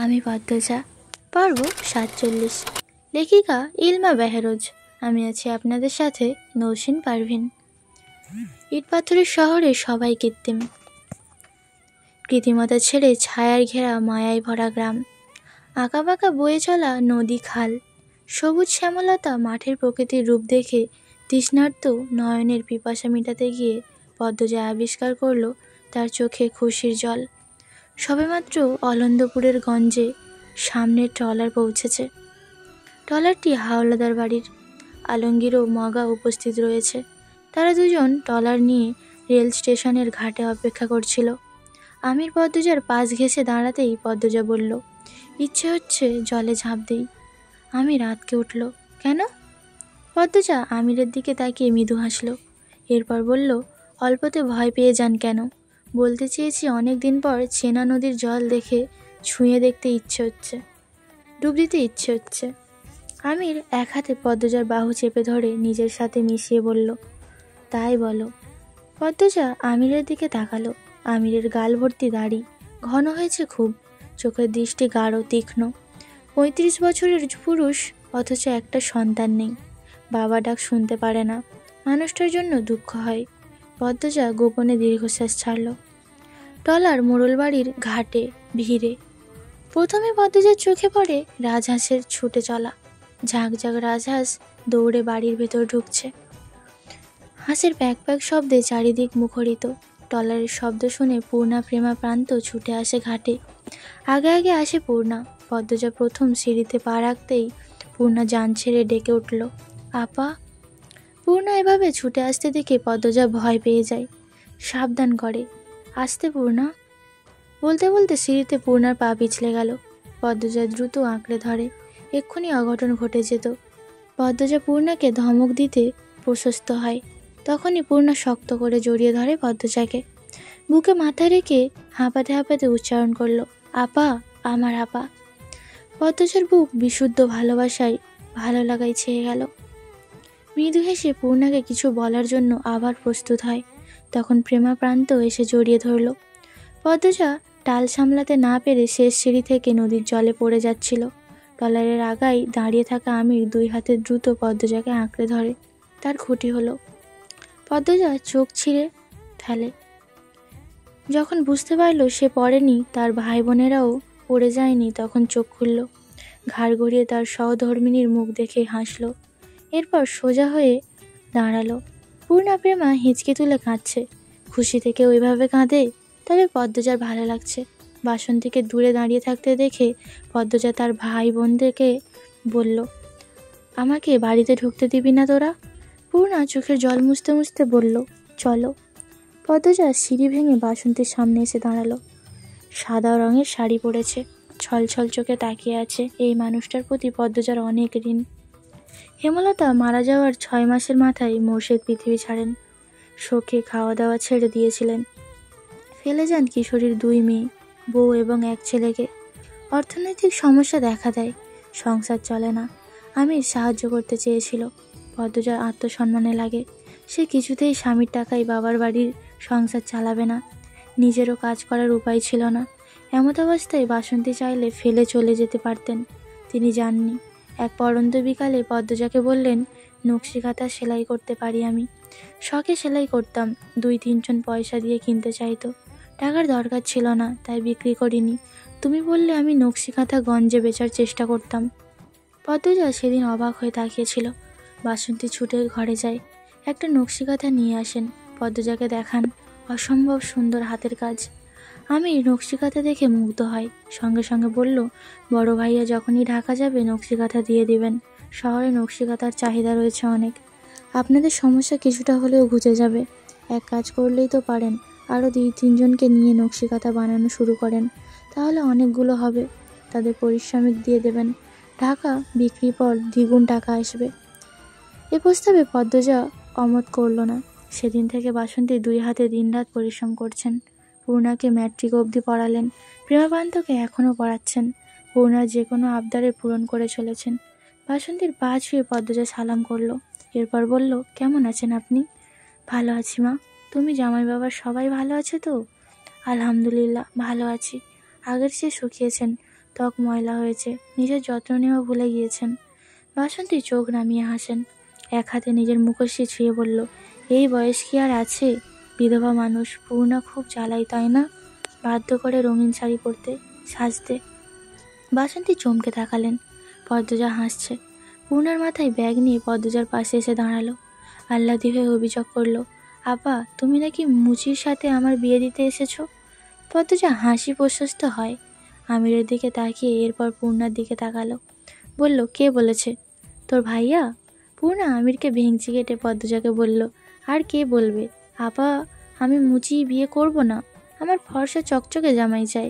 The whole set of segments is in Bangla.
আমি পদ্মজা, পর্ব 47। লেখিকা ইলমা বেহরোজ। আমি আছি আপনাদের সাথে নৌশিন পারভিন। ইটপাথরের শহরে সবাই কৃত্রিম, কৃত্রিমতা ছেড়ে ছায়ার ঘেরা মায়ায় ভরা গ্রাম, আঁকাবাঁকা বয়ে চলা নদী খাল, সবুজ শ্যামলতা মাঠের প্রকৃতির রূপ দেখে তৃষ্ণার্ত নয়নের পিপাসা মেটাতে গিয়ে পদ্মজা আবিষ্কার করল তার চোখে খুশির জল। সবেমাত্র অলন্দপুরের গঞ্জে সামনের ট্রলার পৌঁছেছে। ট্রলারটি হাওলাদার বাড়ির। আলমগীর ও মগা উপস্থিত রয়েছে। তারা দুজন ট্রলার নিয়ে রেল স্টেশনের ঘাটে অপেক্ষা করছিল। আমির পদ্মজার পাশ ঘেঁষে দাঁড়াতেই পদ্মজা বলল, ইচ্ছে হচ্ছে জলে ঝাঁপ দিই। আমির আঁতকে উঠল, কেন? পদ্মজা আমিরের দিকে তাকিয়ে মৃদু হাসল। এরপর বলল, অল্পতে ভয় পেয়ে যান কেন? বলতে চেয়েছি অনেক দিন পর চেনা নদীর জল দেখে ছুঁয়ে দেখতে ইচ্ছে হচ্ছে, ডুব দিতে ইচ্ছে হচ্ছে। আমির এক হাতে পদ্মজার বাহু চেপে ধরে নিজের সাথে মিশিয়ে বলল, তাই বলো। পদ্মজা আমিরের দিকে তাকালো। আমিরের গাল ভর্তি দাড়ি, ঘন হয়েছে খুব, চোখের দৃষ্টি গাঢ় তীক্ষ্ণ। 35 বছরের পুরুষ, অথচ একটা সন্তান নেই। বাবা ডাক শুনতে পারে না। মানুষটার জন্য দুঃখ হয়। পদ্মজা গোপনে দীর্ঘশ্বাস ছাড়ল। ট্রলার মোড়লবাড়ির ঘাটে ভিড়ে। প্রথমে পদ্মজার চোখে পড়ে রাজহাঁসের ছুটে চলা। ঝাঁকঝাঁক রাজহাঁস দৌড়ে বাড়ির ভেতর ঢুকছে। হাঁসের প্যাক প্যাক শব্দে চারিদিক মুখরিত। ট্রলারের শব্দ শুনে পূর্ণা প্রেমা প্রান্ত ছুটে আসে ঘাটে। আগে আগে আসে পূর্ণা। পদ্মজা প্রথম সিঁড়িতে পা রাখতেই পূর্ণা জান ছেড়ে ডেকে উঠল, আপা। পূর্ণা এভাবে ছুটে আসতে দেখে পদ্মজা ভয় পেয়ে যায়। সাবধান করে, আসতে পূর্ণা। বলতে বলতে সিঁড়িতে পূর্ণার পা পিছলে গেল। পদ্মজা দ্রুত আঁকড়ে ধরে, এক্ষুনি অঘটন ঘটে যেত। পদ্মজা পূর্ণাকে ধমক দিতে প্রশস্ত হয়। তখনই পূর্ণা শক্ত করে জড়িয়ে ধরে পদ্মজাকে। বুকে মাথা রেখে হাঁপাতে হাঁপাতে উচ্চারণ করল, আপা, আমার আপা। পদ্মজার বুক বিশুদ্ধ ভালোবাসায়, ভালো লাগায় ছেয়ে গেল। মৃদু হেসে পূর্ণাকে কিছু বলার জন্য আবার প্রস্তুত হয়। তখন প্রেমা প্রান্ত এসে জড়িয়ে ধরল। পদ্মজা টাল সামলাতে না পেরে শেষ সিঁড়ি থেকে নদীর জলে পড়ে যাচ্ছিল। ট্রলারের আগায় দাঁড়িয়ে থাকা আমির দুই হাতে দ্রুত পদ্মজাকে আঁকড়ে ধরে। তার ক্ষতি হলো। পদ্মজা চোখ ছিঁড়ে ফেলে। যখন বুঝতে পারল সে পড়েনি, তার ভাই বোনেরাও পড়ে যায়নি, তখন চোখ খুলল। ঘাড় গড়িয়ে তার সহধর্মিনীর মুখ দেখে হাসল। এরপর সোজা হয়ে দাঁড়ালো। পূর্ণা প্রেমা হিঁচকি তুলে কাঁদছে। খুশি থেকে ওইভাবে কাঁদে? তবে পদ্মজার ভালো লাগছে। বাসন্তীকে দূরে দাঁড়িয়ে থাকতে দেখে পদ্মজা তার ভাই বোনদেরকে বলল, আমাকে বাড়িতে ঢুকতে দিবি না তোরা? পূর্ণা চোখের জল মুছতে মুছতে বলল, চলো। পদ্মজা সিঁড়ি ভেঙে বাসন্তীর সামনে এসে দাঁড়ালো। সাদা রঙের শাড়ি পরেছে, ছলছল চোখে তাকিয়ে আছে। এই মানুষটার প্রতি পদ্মজার অনেক ঋণ। হেমলতা মারা যাওয়ার 6 মাসের মাথায় মোর্শেদ পৃথিবী ছাড়েন। শোকে খাওয়া দাওয়া ছেড়ে দিয়েছিলেন। ফেলে যান কিশোরীর 2 মেয়ে, বউ এবং 1 ছেলেকে। অর্থনৈতিক সমস্যা দেখা দেয়, সংসার চলে না। আমির সাহায্য করতে চেয়েছিল। পদ্মজার আত্মসম্মানে লাগে। সে কিছুতেই স্বামীর টাকায় বাবার বাড়ির সংসার চালাবে না। নিজেরও কাজ করার উপায় ছিল না। এমত অবস্থায় বাসন্তী চাইলে ফেলে চলে যেতে পারতেন। তিনি যাননি। এক পড়ন্ত বিকালে পদ্মজাকে বললেন, নকশি কাঁথা সেলাই করতে পারি আমি। শখে সেলাই করতাম। 2-3 জন পয়সা দিয়ে কিনতে চাইতো। টাকার দরকার ছিল না, তাই বিক্রি করিনি। তুমি বললে আমি নকশি কাঁথা গঞ্জে বেচার চেষ্টা করতাম। পদ্মজা সেদিন অবাক হয়ে তাকিয়েছিল। বাসন্তী ছুটে ঘরে যায়, একটা নকশি কাঁথা নিয়ে আসেন। পদ্মজাকে দেখান। অসম্ভব সুন্দর হাতের কাজ। আমি নকশি কাঁথা দেখে মুগ্ধ হয়। সঙ্গে সঙ্গে বলল, বড় ভাইয়া যখনই ঢাকা যাবে নকশি কাঁথা দিয়ে দিবেন। শহরে নকশি কাঁথার চাহিদা রয়েছে অনেক। আপনাদের সমস্যা কিছুটা হলেও ঘুচে যাবে। এক কাজ করলেই তো পারেন, আরও 2-3 জনকে নিয়ে নকশি কাঁথা বানানো শুরু করেন। তাহলে অনেকগুলো হবে। তাদের পারিশ্রমিক দিয়ে দেবেন। ঢাকা বিক্রি পর দ্বিগুণ টাকা আসবে। এ প্রস্তাবে পদ্মজা অমত করল না। সেদিন থেকে বাসন্তী 2 হাতে দিনরাত পরিশ্রম করছেন। পূর্ণাকে ম্যাট্রিক অবধি পড়ালেন। প্রেমাপ্রান্তকে এখনও পড়াচ্ছেন। পূর্ণার যে কোনো আবদারে পূরণ করে চলেছেন। বাসন্তীর পা ছুঁয়ে পদ্মজা সালাম করল। এরপর বলল, কেমন আছেন আপনি? ভালো আছি মা। তুমি, জামাই বাবার সবাই ভালো আছে তো? আলহামদুলিল্লাহ ভালো আছি। আগের চেয়ে শুকিয়েছেন, ত্বক ময়লা হয়েছে, নিজের যত্ন নেওয়া ভুলে গিয়েছেন। বাসন্তী চোখ নামিয়ে হাসেন, এক হাতে নিজের মুখোশি ছুঁয়ে বলল, এই বয়স কি আর আছে? বিধবা মানুষ। পূর্ণা খুব জ্বালাই, তাই না? বাধ্য করে রঙিন শাড়ি পরতে, সাজতে। বাসন্তী চমকে তাকালেন। পদ্মজা হাসছে। পূর্ণার মাথায় ব্যাগ নিয়ে পদ্মজার পাশে এসে দাঁড়ালো। আহ্লাদি হয়ে অভিযোগ করলো, আপা, তুমি নাকি মুচির সাথে আমার বিয়ে দিতে এসেছো? পদ্মজা হাসি প্রশস্ত হয়। আমিরের দিকে তাকিয়ে এরপর পূর্ণার দিকে তাকালো। বলল, কে বলেছে? তোর ভাইয়া? পূর্ণা আমিরকে ভেঙচি কেটে পদ্মজাকে বলল, আর কে বলবে? আপা, আমি মুচি বিয়ে করব না। আমার ফর্সা চকচকে জামাই চাই।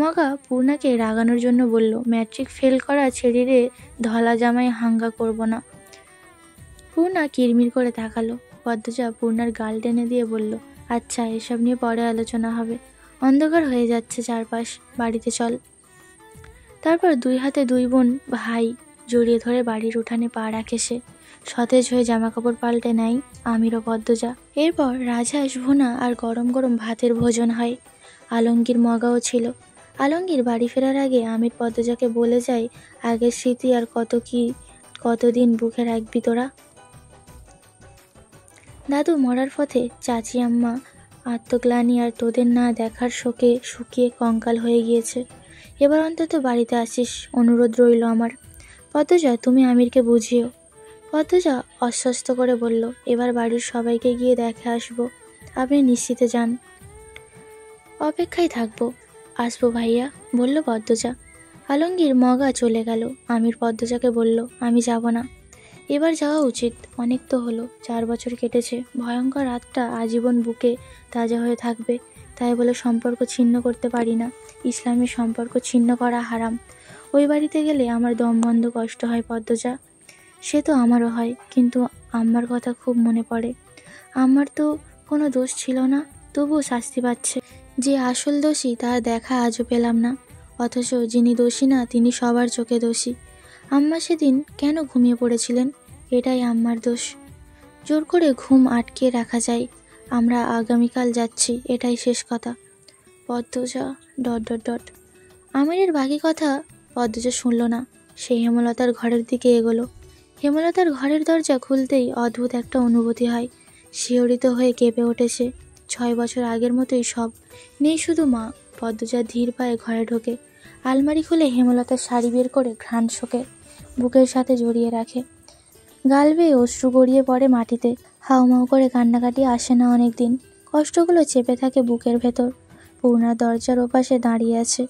মগা পূর্ণাকে রাগানোর জন্য বলল, ম্যাট্রিক ফেল করা ছেড়ে ধলা জামাই হাঙ্গা করব না। পূর্ণা কিরমির করে তাকালো। পদ্মজা পূর্ণার গাল টেনে দিয়ে বলল, আচ্ছা, এসব নিয়ে পরে আলোচনা হবে। অন্ধকার হয়ে যাচ্ছে চারপাশ, বাড়িতে চল। তারপর দুই হাতে দুই বোন ভাই জড়িয়ে ধরে বাড়ির উঠানে পা রাখে সে। সতেজ হয়ে জামা কাপড় পাল্টে নেয় আমির ও পদ্মজা। এরপর রাজহাঁস ভুনা আর গরম গরম ভাতের ভোজন হয়। আলমগীর মগাও ছিল। আলমগীর বাড়ি ফেরার আগে আমির পদ্মজাকে বলে যায়, আগের স্মৃতি আর কতদিন বুকে রাখবি তোরা? দাদু মরার পথে চাচি আম্মা আত্মগ্লানি আর তোদের না দেখার শোকে শুকিয়ে কঙ্কাল হয়ে গিয়েছে। এবার অন্তত বাড়িতে আসিস, অনুরোধ রইল আমার। পদ্মজা, তুমি আমিরকে বুঝিও। পদ্মজা অস্বস্ত করে বলল, এবার বাড়ির সবাইকে গিয়ে দেখে আসবো, আপনি নিশ্চিতে যান। অপেক্ষায় থাকবো। আসবো ভাইয়া, বলল পদ্মজা। আলমগীর মগা চলে গেল। আমির পদ্মজাকে বলল, আমি যাব না। এবার যাওয়া উচিত, অনেক তো হলো, 4 বছর কেটেছে। ভয়ঙ্কর রাতটা আজীবন বুকে তাজা হয়ে থাকবে। তাই বলে সম্পর্ক ছিন্ন করতে পারি না। ইসলামের সম্পর্ক ছিন্ন করা হারাম। ওই বাড়িতে গেলে আমার দম বন্ধ কষ্ট হয় পদ্মজা। সে তো আমারও হয়, কিন্তু আম্মার কথা খুব মনে পড়ে। আমার তো কোনো দোষ ছিল না, তবুও শাস্তি পাচ্ছে। যে আসল দোষী তার দেখা আজও পেলাম না, অথচ যিনি দোষী না তিনি সবার চোখে দোষী। আম্মা সেদিন কেন ঘুমিয়ে পড়েছিলেন? এটাই আম্মার দোষ। জোর করে ঘুম আটকে রাখা যায়। আমরা আগামীকাল যাচ্ছি, এটাই শেষ কথা। পদ্মজা ... আমিরের বাকি কথা পদ্মজা শুনল না। সে হেমলতার ঘরের দিকে এগোলো। হেমলতার ঘরের দরজা খুলতেই অদ্ভুত একটা অনুভূতি হয়। শিহরিত হয়ে কেঁপে ওঠেছে। 6 বছর আগের মতোই সব। নেই শুধু মা। পদ্মজা ধীর পায়ে ঘরে ঢোকে। আলমারি খুলে হেমলতার শাড়ি বের করে ঘ্রাণ শোকে, বুকের সাথে জড়িয়ে রাখে। গাল বেয়ে অশ্রু গড়িয়ে পড়ে মাটিতে। হাউমাউ করে কান্নাকাটি আসে না অনেক দিন। কষ্টগুলো চেপে থাকে বুকের ভেতর। পূর্ণা দরজার ওপাশে দাঁড়িয়ে আছে।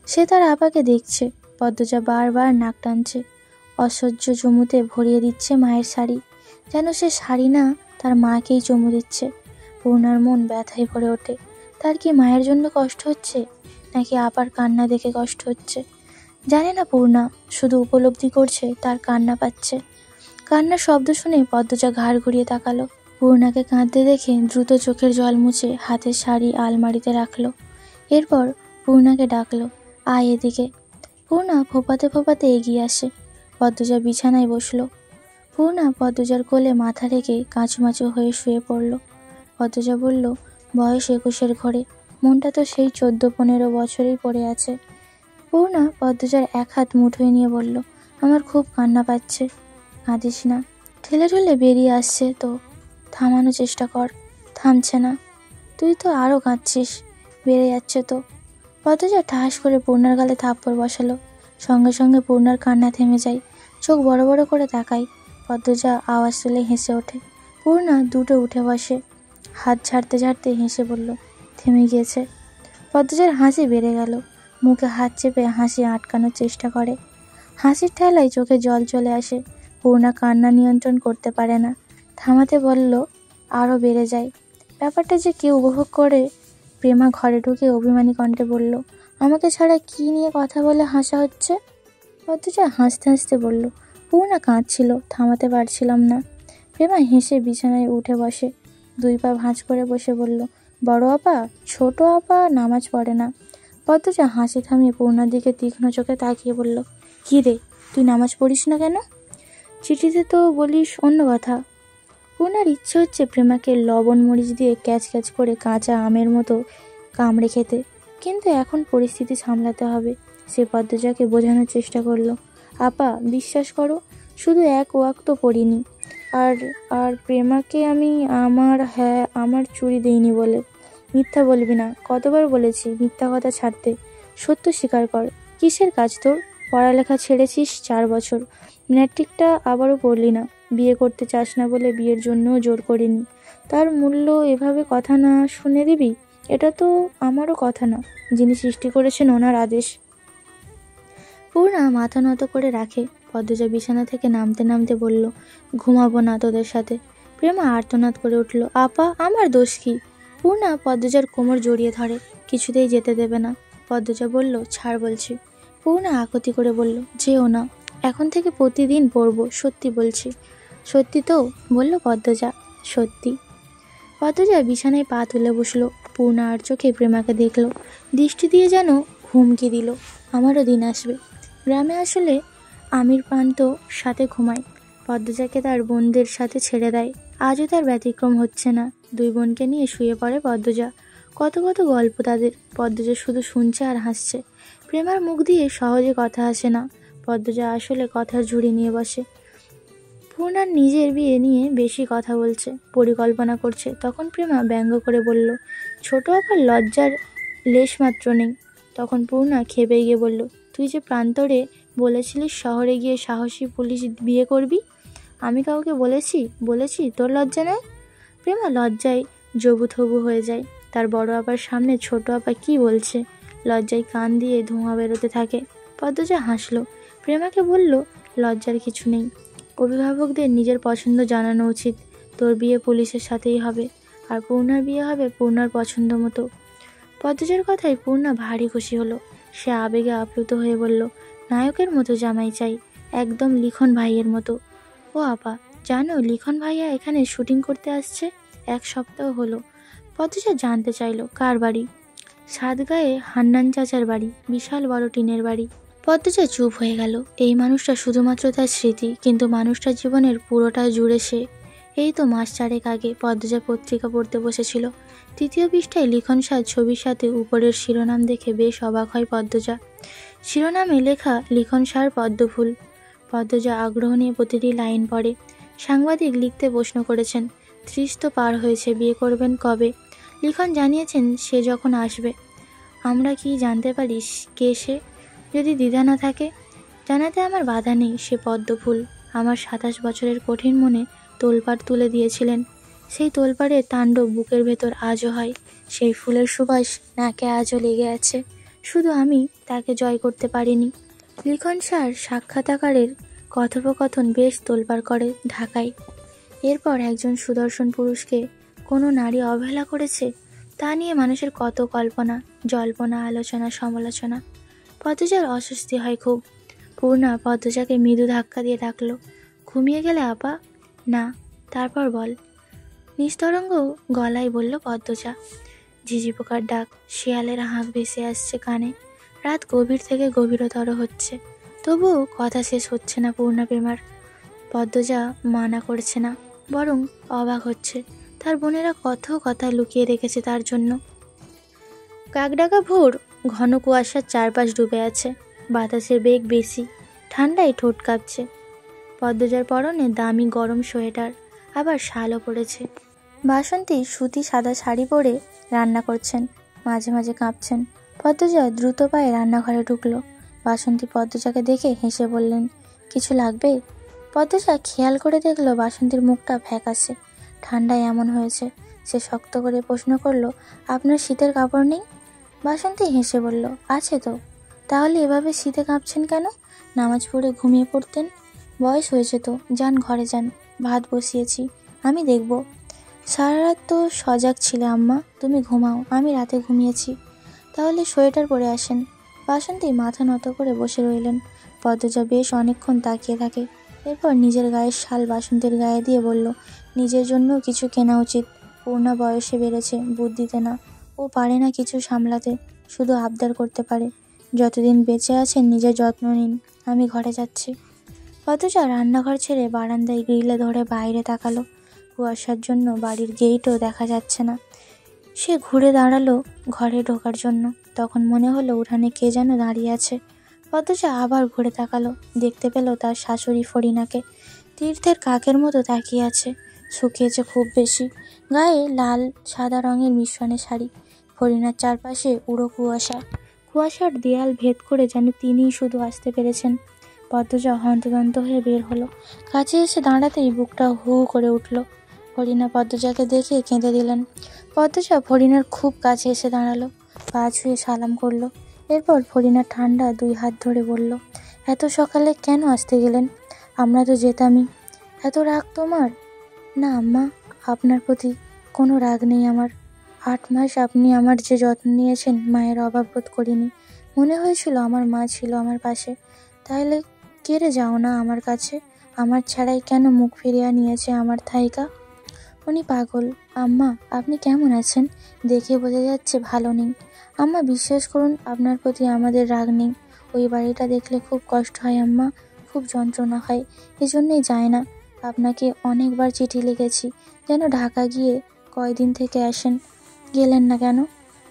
সে তার আপাকে দেখছে। পদ্মজা বারবার নাক টানছে। অসহ্য চুমুতে ভরিয়ে দিচ্ছে মায়ের শাড়ি, যেন সে শাড়ি না, তার মাকেই চুমু দিচ্ছে। পূর্ণার মন ব্যথায় ভরে ওঠে। তার কি মায়ের জন্য কষ্ট হচ্ছে, নাকি আপার কান্না দেখে কষ্ট হচ্ছে? জানে না পূর্ণা, শুধু উপলব্ধি করছে তার কান্না পাচ্ছে। কান্নার শব্দ শুনে পদ্মজা ঘাড় ঘুরিয়ে তাকালো। পূর্ণাকে কাঁদতে দেখে দ্রুত চোখের জল মুছে হাতের শাড়ি আলমারিতে রাখলো। এরপর পূর্ণাকে ডাকলো, আয় এদিকে। পূর্ণা ফোপাতে ফোপাতে এগিয়ে আসে। পদ্মজা বিছানায় বসলো। পূর্ণা পদ্মজার কোলে মাথা রেখে কাঁচুমাচু হয়ে শুয়ে পড়ল। পদ্মজা বলল, বয়স 21-এর ঘরে, মনটা তো সেই 14-15 বছরেই পড়ে আছে। পূর্ণা পদ্মজার এক হাত মুঠোয় নিয়ে বলল, আমার খুব কান্না পাচ্ছে। কাঁদিস না। ঠেলে ঠেলে বেরিয়ে আসছে তো, থামানোর চেষ্টা কর। থামছে না। তুই তো আরও কাঁদছিস, বেড়ে যাচ্ছে তো। পদ্মজা ঠাস করে পূর্ণার গালে থাপ্পড় বসালো। সঙ্গে সঙ্গে পূর্ণার কান্না থেমে যায়। চোখ বড় বড় করে তাকায়। পদ্মজা আওয়াজ তুলে হেসে ওঠে। পূর্ণা দুটো উঠে বসে। হাত ঝাড়তে ঝাড়তে হেসে বলল, থেমে গিয়েছে। পদ্মজার হাসি বেড়ে গেল। মুখে হাত চেপে হাসি আটকানোর চেষ্টা করে। হাসির ঠেলায় চোখে জল চলে আসে। পূর্ণা কান্না নিয়ন্ত্রণ করতে পারে না। থামাতে বলল, আরও বেড়ে যায়। ব্যাপারটা যে কেউ উপভোগ করে। প্রেমা ঘরে ঢুকে অভিমানী কণ্ঠে বলল, আমাকে ছাড়া কি নিয়ে কথা বলে হাসা হচ্ছে? পদ্মজা হাসতে হাসতে বলল, পূর্ণা কাঁদছিল, থামাতে পারছিলাম না। প্রেমা হেসে বিছানায় উঠে বসে। 2 পা ভাঁজ করে বসে বলল, বড় আপা, ছোট আপা নামাজ পড়ে না। পদ্মজা হাসি থামিয়ে পূর্ণার দিকে তীক্ষ্ণ চোখে তাকিয়ে বলল, কি রে, তুই নামাজ পড়িস না কেন? চিঠিতে তো বলিস অন্য কথা। পূর্ণার ইচ্ছে হচ্ছে প্রেমাকে লবণ মরিচ দিয়ে ক্যাচ ক্যাচ করে কাঁচা আমের মতো কামড়ে খেতে, কিন্তু এখন পরিস্থিতি সামলাতে হবে। সে পদ্মজাকে বোঝানোর চেষ্টা করলো। আপা, বিশ্বাস করো, শুধু এক ওয়াক্ত পড়িনি। আর আর প্রেমাকে আমি আমার চুড়ি দেইনি বলে। মিথ্যা বলবি না, কতবার বলেছি মিথ্যা কথা ছাড়তে। সত্য স্বীকার কর। কিসের কাজ তোর? পড়ালেখা ছেড়েছিস 4 বছর, ম্যাট্রিকটা আবারও পড়লি না। বিয়ে করতে চাস না বলে বিয়ের জন্যও জোর করিনি। তার মূল্য এভাবে কথা না শুনে দিবি? এটা তো আমারও কথা না, যিনি সৃষ্টি করেছেন ওনার আদেশ। পূর্ণা মাথা নত করে রাখে। পদ্মজা বিছানা থেকে নামতে নামতে বলল, ঘুমাবো না তোদের সাথে। প্রেমা আর্তনাদ করে উঠল, আপা, আমার দোষ কি? পূর্ণা পদ্মজার কোমর জড়িয়ে ধরে, কিছুতেই যেতে দেবে না। পদ্মজা বলল, ছাড় বলছি। পূর্ণা আকুতি করে বলল, যেও না, এখন থেকে প্রতিদিন পড়বো, সত্যি বলছি। সত্যি তো? বলল পদ্মজা। সত্যি। পদ্মজা বিছানায় পা তুলে বসলো। পূর্ণা আর চোখে প্রেমাকে দেখল, দৃষ্টি দিয়ে যেন হুমকি দিল, আমারও দিন আসবে। গ্রামে আসলে আমির প্রান্ত সাথে ঘুমায়, পদ্মজাকে তার বোনদের সাথে ছেড়ে দেয়। আজও তার ব্যতিক্রম হচ্ছে না। 2 বোনকে নিয়ে শুয়ে পড়ে পদ্মজা। কত কত গল্প তাদের। পদ্মজা শুধু শুনছে আর হাসছে। প্রেমার মুখ দিয়ে সহজে কথা আসে না। পদ্মজা আসলে কথার ঝুড়ি নিয়ে বসে। পূর্ণার নিজের বিয়ে নিয়ে বেশি কথা বলছে, পরিকল্পনা করছে। তখন প্রেমা ব্যঙ্গ করে বলল, ছোট আবার লজ্জার লেশমাত্র নেই। তখন পূর্ণা খেপে গিয়ে বলল, তুই যে প্রান্তরে বলেছিলিস শহরে গিয়ে সাহসী পুলিশ বিয়ে করবি, আমি কাউকে বলেছি তোর লজ্জা নেই? প্রেমা লজ্জায় জবুথবু হয়ে যায়। তার বড় আপার সামনে ছোট আপা কি বলছে, লজ্জায় কান দিয়ে ধোঁয়া বেরোতে থাকে। পদ্মজা হাসল। প্রেমাকে বলল, লজ্জার কিছু নেই। অভিভাবকদের নিজের পছন্দ জানানো উচিত। তোর বিয়ে পুলিশের সাথেই হবে, আর পূর্ণার বিয়ে হবে পূর্ণার পছন্দ মতো। পদ্মজার কথায় পূর্ণা ভারী খুশি হলো। সে আবেগে আপ্লুত হয়ে বলল, নায়কের মতো জামাই চাই, একদম লিখন ভাইয়ের মতো। ও আপা, জানো লিখন ভাইয়া এখানে শুটিং করতে আসছে? 1 সপ্তাহ হলো। পদ্মজা জানতে চাইল, কার বাড়ি? সাতগাঁয়ে হান্নান চাচার বাড়ি, বিশাল বড় টিনের বাড়ি। পদ্মজা চুপ হয়ে গেল। এই মানুষটা শুধুমাত্র তার স্মৃতি, কিন্তু মানুষটার জীবনের পুরোটা জুড়ে সে। এই তো মাস 4 আগে পদ্মজা পত্রিকা পড়তে বসেছিল। 3য় পৃষ্ঠায় লিখন সাজ ছবির সাথে উপরের শিরোনাম দেখে বেশ অবাক হয় পদ্মজা। শিরোনামে লেখা, লিখন সার পদ্মফুল। পদ্মজা আগ্রহ নিয়ে প্রতিটি লাইন পড়ে। সাংবাদিক লিখতে প্রশ্ন করেছেন, 30 তো পার হয়েছে, বিয়ে করবেন কবে? লিখন জানিয়েছেন সে যখন আসবে। আমরা কি জানতে পারি কে সে? যদি দ্বিধা না থাকে? জানাতে আমার বাধা নেই। সে পদ্মফুল। আমার 27 বছরের কঠিন মনে তোলপাড় তুলে দিয়েছিলেন। সেই তোলপাড়ের তাণ্ডব বুকের ভেতর আজও হয়। সেই ফুলের সুবাস নাকে আজও লেগে আছে। শুধু আমি তাকে জয় করতে পারিনি। লিখন স্যার সাক্ষাৎকারের কথোপকথন বেশ তোলপাড় করে ঢাকায়। এরপর একজন সুদর্শন পুরুষকে কোনো নারী অবহেলা করেছে, তা নিয়ে মানুষের কত কল্পনা, জল্পনা, আলোচনা, সমালোচনা। পদ্মজার অস্বস্তি হয় খুব। পূর্ণা পদ্মজাকে মৃদু ধাক্কা দিয়ে ডাকলো, ঘুমিয়ে গেলে আপা? না। তারপর বল। নিস্তরঙ্গ গলায় বলল পদ্মজা। ঝিঝি পোকার ডাক, শিয়ালের হাঁক ভেসে আসছে কানে। রাত গভীর থেকে গভীরতর হচ্ছে, তবুও কথা শেষ হচ্ছে না পূর্ণা প্রেমার। পদ্মজা মানা করছে না, বরং অবাক হচ্ছে। তার বোনেরা কত কথা লুকিয়ে রেখেছে তার জন্য। কাকডাকা ভোর, ঘন কুয়াশার চারপাশ ডুবে আছে। বাতাসের বেগ বেশি, ঠান্ডায় ঠোঁট কাঁপছে। পদ্মজার পরনে দামি গরম সোয়েটার, আবার শালও পড়েছে। বাসন্তী সুতি সাদা শাড়ি পরে রান্না করছেন, মাঝে মাঝে কাঁপছেন। পদ্মজা দ্রুত পায়ে রান্নাঘরে ঢুকলো। বাসন্তী পদ্মজাকে দেখে হেসে বললেন, কিছু লাগবে? পদ্মজা খেয়াল করে দেখলো বাসন্তীর মুখটা ফ্যাকাশে, ঠান্ডায় এমন হয়েছে। সে শক্ত করে প্রশ্ন করলো, আপনার শীতের কাপড় নেই? বাসন্তী হেসে বলল, আছে তো। তাহলে এভাবে শীতে কাঁপছেন কেন? নামাজ পড়ে ঘুমিয়ে পড়তেন। বয়স হয়েছে তো, যান ঘরে যান, ভাত বসিয়েছি, আমি দেখব। সারা রাত তো সজাগ ছিলে আম্মা, তুমি ঘুমাও, আমি রাতে ঘুমিয়েছি। তাহলে সোয়েটার পরে আসেন। বাসন্তী মাথা নত করে বসে রইলেন। পদ্মজা বেশ অনেকক্ষণ তাকিয়ে থাকে। এরপর নিজের গায়ের শাল বাসন্তীর গায়ে দিয়ে বলল, নিজের জন্য কিছু কেনা উচিত। পূর্ণা বয়সে বেড়েছে, বুদ্ধিতে না। ও পারে না কিছু সামলাতে, শুধু আবদার করতে পারে। যতদিন বেঁচে আছেন নিজের যত্ন নিন, আমি ঘরে যাচ্ছি। পদ্মজা রান্নাঘর ছেড়ে বারান্দায় গ্রিলে ধরে বাইরে তাকালো। কুয়াশার জন্য বাড়ির গেটও দেখা যাচ্ছে না। সে ঘুরে দাঁড়ালো ঘরে ঢোকার জন্য। তখন মনে হলো উঠানে কে যেন দাঁড়িয়ে আছে। পদ্মজা আবার ঘুরে তাকালো, দেখতে পেল তার শাশুড়ি ফরিনাকে তীর্থের কাকের মতো তাকিয়ে আছে। শুকিয়েছে খুব বেশি, গায়ে লাল সাদা রঙের মিশ্রণে শাড়ি। ফরিনার চারপাশে উড়ো কুয়াশা, কুয়াশার দেয়াল ভেদ করে যেন তিনিই শুধু আসতে পেরেছেন। পদ্মজা হন্তদন্ত হয়ে বের হলো। কাছে এসে দাঁড়াতেই বুকটা হু করে উঠল। ফরিনা পদ্মজাকে দেখে কেঁদে দিলেন। পদ্মজা ফরিনার খুব কাছে এসে দাঁড়ালো, পা ছুঁয়ে সালাম করলো। এরপর ফরিনার ঠান্ডা 2 হাত ধরে বলল, এত সকালে কেন আসতে গেলেন? আমরা তো যেতামই। এত রাগ তোমার? না আম্মা, আপনার প্রতি কোনো রাগ নেই আমার। 8 মাস আপনি আমার যে যত্ন নিয়েছেন, মায়ের অভাব বোধ করিনি। মনে হয়েছিল আমার মা ছিল আমার পাশে। তাহলে কেড়ে যাও না আমার কাছে। আমার ছাড়াই কেন মুখ ফিরিয়ে নিয়েছে আমার থাইকা? উনি পাগল। আম্মা, আপনি কেমন আছেন? দেখে বোঝা যাচ্ছে ভালো নেই। আম্মা, বিশ্বাস করুন, আপনার প্রতি আমাদের রাগ নেই। ওই বাড়িটা দেখলে খুব কষ্ট হয় আম্মা, খুব যন্ত্রণা হয়। এজন্যই যায় না। আপনাকে অনেকবার চিঠি লিখেছি যেন ঢাকা গিয়ে কয়দিন থেকে আসেন, গেলেন না কেন?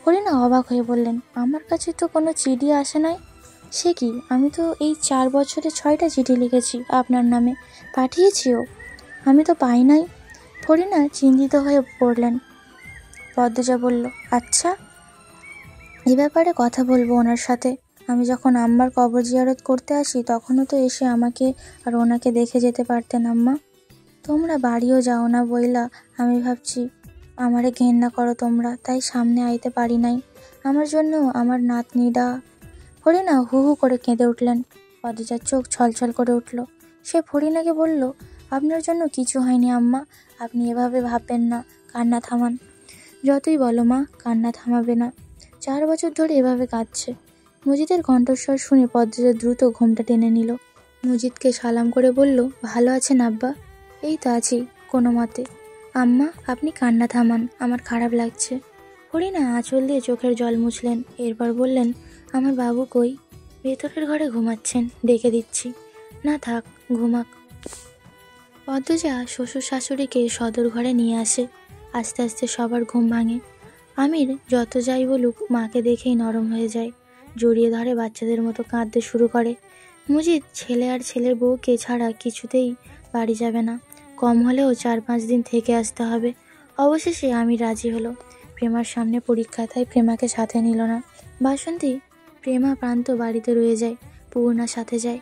ফরিনা অবাক হয়ে বললেন, আমার কাছে তো কোনো চিঠি আসে নাই। সে কি, আমি তো এই 4 বছরে 6টা চিঠি লিখেছি আপনার নামে, পাঠিয়েছিও। আমি তো পাই নাই। ফরিনা চিন্তিত হয়ে পড়লেন। পদ্মজা বলল, আচ্ছা, এ ব্যাপারে কথা বলবো ওনার সাথে। আমি যখন আম্মার কবর জিয়ারত করতে আসি তখনও তো এসে আমাকে আর ওনাকে দেখে যেতে পারতেন আম্মা। তোমরা বাড়িও যাও না বইলা আমি ভাবছি আমারে ঘেন্না করো তোমরা, তাই সামনে আইতে পারি নাই। আমার জন্য আমার নাতনিডা। ফরিনা হু হু করে কেঁদে উঠলেন। পদ্মজার চোখ ছলছল করে উঠল। সে ফরিনাকে বলল, আপনার জন্য কিছু হয়নি আম্মা, আপনি এভাবে ভাববেন না, কান্না থামান। যতই বলো মা, কান্না থামাবে না। 4 বছর ধরে এভাবে কাঁদছে। মজিদের কণ্ঠস্বর শুনে পদ্মজা দ্রুত ঘোমটা টেনে নিল। মজিদকে সালাম করে বলল, ভালো আছেন আব্বা? এই তো আছি কোনো মতে। আম্মা, আপনি কান্না থামান, আমার খারাপ লাগছে। ফরিনা আঁচল দিয়ে চোখের জল মুছলেন। এরপর বললেন, আমার বাবু কই? ভেতরের ঘরে ঘুমাচ্ছেন, ডেকে দিচ্ছি। না থাক, ঘুমাক। পদ্মজা শ্বশুর শাশুড়িকে সদর ঘরে নিয়ে আসে। আস্তে আস্তে সবার ঘুম ভাঙে। আমির যত যাই বলুক, মাকে দেখেই নরম হয়ে যায়, জড়িয়ে ধরে বাচ্চাদের মতো কাঁদতে শুরু করে। মজিদ ছেলে আর ছেলের বউকে ছাড়া কিছুতেই বাড়ি যাবে না, কম হলেও 4-5 দিন থেকে আসতে হবে। অবশেষে আমির রাজি হলো। প্রেমার সামনে পরীক্ষা, তাই প্রেমাকে সাথে নিল না। বাসন্তী প্রেমা প্রান্ত বাড়িতে রয়ে যায়, পূর্ণা সাথে যায়।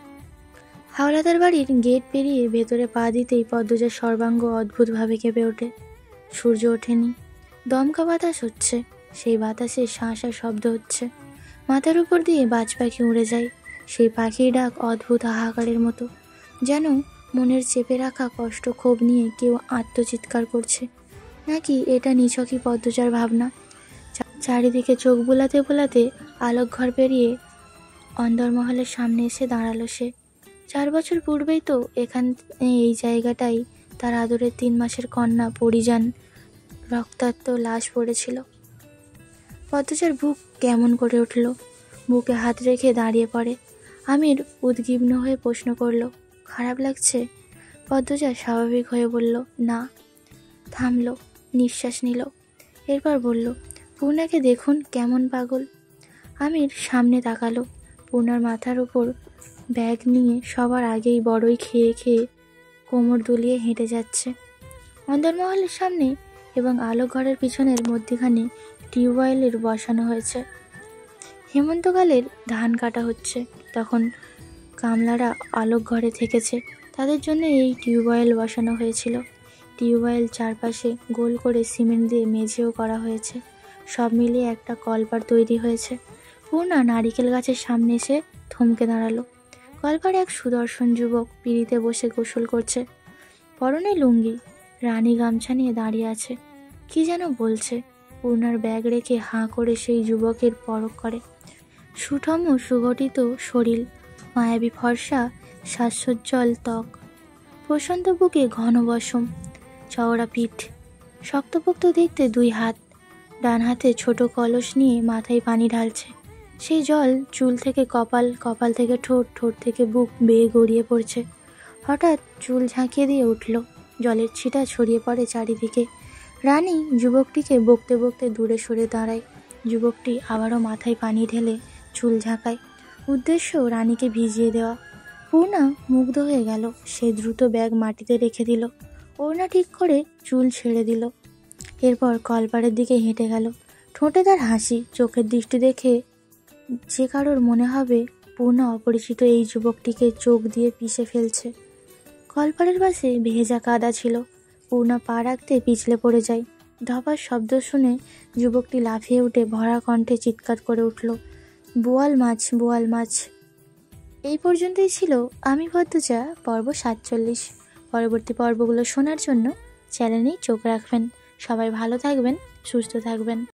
হাওলাদার বাড়ির গেট পেরিয়ে ভেতরে পা দিতেই পদ্মজার সর্বাঙ্গ অদ্ভুতভাবে কেঁপে ওঠে। সূর্য ওঠেনি, দমকা বাতাস হচ্ছে, সেই বাতাসে শাঁসা শব্দ হচ্ছে। মাথার উপর দিয়ে বাজ পাখি উড়ে যায়। সেই পাখির ডাক অদ্ভুত হাহাকারের মতো, যেন মনের চেপে রাখা কষ্ট ক্ষোভ নিয়ে কেউ আত্মচিৎকার করছে। নাকি এটা নিছকই পদ্মজার ভাবনা? চারিদিকে চোখ বুলাতে বুলাতে আলোক ঘর পেরিয়ে অন্দরমহলের সামনে এসে দাঁড়ালো সে। 4 বছর পূর্বেই তো এখানে এই জায়গাটাই তার আদরের 3 মাসের কন্যা পরিজান রক্তাক্ত লাশ পড়েছিল। পদ্মজার বুক কেমন করে উঠল, বুকে হাত রেখে দাঁড়িয়ে পড়ে। আমির উদ্বিগ্ন হয়ে প্রশ্ন করল, খারাপ লাগছে? পদ্মজা স্বাভাবিক হয়ে বলল, না। থামল, নিঃশ্বাস নিল। এরপর বলল, পূর্ণাকে দেখুন কেমন পাগল। আমির সামনে তাকালো। পূর্ণার মাথার উপর ব্যাগ নিয়ে সবার আগেই বড়ই খেয়ে খেয়ে কোমর দুলিয়ে হেঁটে যাচ্ছে। অন্দরমহলের সামনে এবং আলো ঘরের পিছনের মধ্যখানে টিউবওয়েলের বসানো হয়েছে। হেমন্তকালের ধান কাটা হচ্ছে, তখন কামলারা আলোক ঘরে থেকেছে, তাদের জন্য এই টিউবওয়েল বসানো হয়েছিল। টিউবওয়েল চারপাশে গোল করে সিমেন্ট দিয়ে মেঝেও করা হয়েছে। সব মিলিয়ে একটা কলপার তৈরি হয়েছে। পূর্ণা নারিকেল গাছের সামনে এসে থমকে দাঁড়ালো। কলপারে এক সুদর্শন যুবক পিঁড়িতে বসে গোসল করছে। পরনে লুঙ্গি, রানী গামছা নিয়ে দাঁড়িয়ে আছে, কি যেন বলছে। পূর্ণার ব্যাগ রেখে হাঁ করে সেই যুবকের পরখ করে। সুঠম সুগঠিত শরীর, মায়াবী ফর্সা সাজসজ্জল ত্বক, প্রশান্ত বুকে ঘন বসম, চওড়া পিঠ, শক্তপোক্ত দেখতে 2 হাত। ডান হাতে ছোট কলস নিয়ে মাথায় পানি ঢালছে। সেই জল চুল থেকে কপাল, কপাল থেকে ঠোঁট, ঠোঁট থেকে বুক বেয়ে গড়িয়ে পড়ছে। হঠাৎ চুল ঝাঁকিয়ে দিয়ে উঠল, জলের ছিটা ছড়িয়ে পড়ে চারিদিকে। রানী যুবকটিকে বকতে বকতে দূরে সরে দাঁড়ায়। যুবকটি আবারও মাথায় পানি ঢেলে চুল ঝাঁকায়। উদ্দেশ্য রানীকে ভিজিয়ে দেওয়া। পূর্ণা মুগ্ধ হয়ে গেল। সে দ্রুত ব্যাগ মাটিতে রেখে দিল, ওড়না ঠিক করে চুল ছেড়ে দিল। এরপর কলপাড়ের দিকে হেঁটে গেল। ঠোঁটে তার হাসি, চোখের দৃষ্টি দেখে যে কারোর মনে হবে পূর্ণা অপরিচিত এই যুবকটিকে চোখ দিয়ে পিষে ফেলছে। কলপাড়ের পাশে ভেজা কাদা ছিল। পূর্ণা পা রাখতে পিছলে পড়ে যায়। ধপার শব্দ শুনে যুবকটি লাফিয়ে উঠে ভরা কণ্ঠে চিৎকার করে উঠল, বোয়াল মাছ, বোয়াল মাছ। এই পর্যন্তই ছিল আমি পদ্মজা পর্ব 47। পরবর্তী পর্বগুলো শোনার জন্য চ্যানেলেই চোখ রাখবেন। সবাই ভালো থাকবেন, সুস্থ থাকবেন।